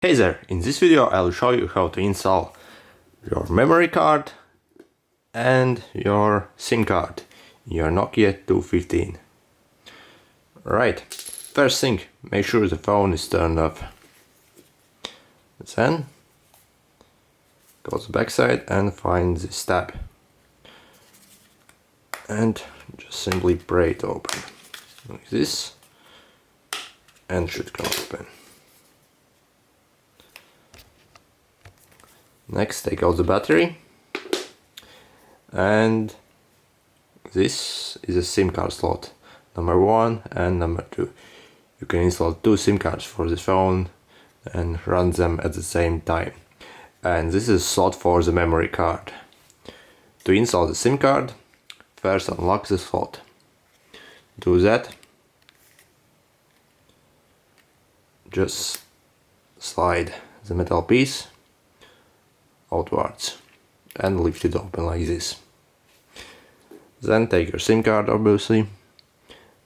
Hey there, in this video I'll show you how to install your memory card and your SIM card in your Nokia 215. Right, first thing, make sure the phone is turned off. Then go to the backside and find this tab and just simply pry it open like this and it should come open. Next, take out the battery, and this is a SIM card slot, number 1 and number 2. You can install 2 SIM cards for this phone and run them at the same time. And this is a slot for the memory card. To install the SIM card, first unlock the slot. Do that. Just slide the metal piece outwards and lift it open like this. Then take your SIM card, obviously,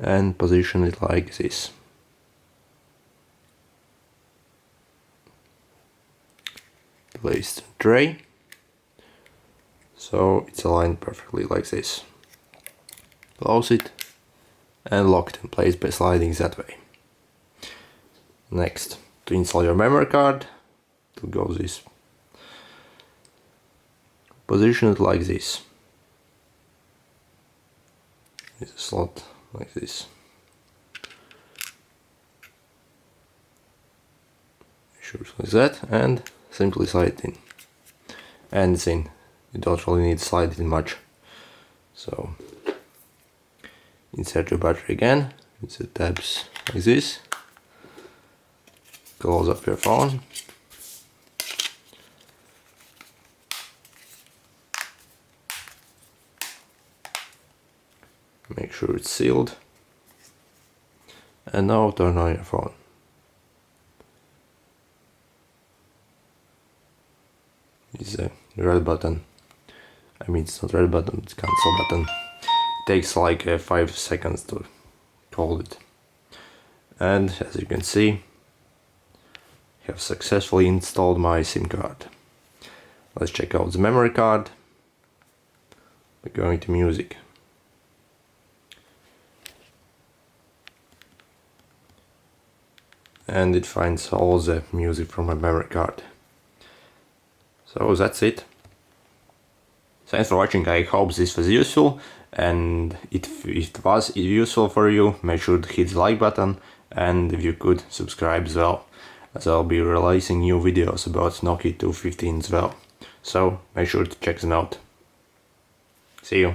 and position it like this. Place the tray so it's aligned perfectly like this. Close it and lock it in place by sliding that way. Next, to install your memory card, to go this, position it like this. It's a slot like this. Sure, like that, and simply slide it in. And it's in. You don't really need to slide it in much. So insert your battery again. It's the tabs like this. Close up your phone. Make sure it's sealed. And now turn on your phone. It's a red button. I mean, it's not red button, it's cancel button. It takes like 5 seconds to hold it. And as you can see, I have successfully installed my SIM card. Let's check out the memory card by going to music. And it finds all the music from my memory card. So that's it. Thanks for watching, I hope this was useful, and if it was useful for you, make sure to hit the like button, and if you could, subscribe as well, as I'll be releasing new videos about Nokia 215 as well. So make sure to check them out. See you.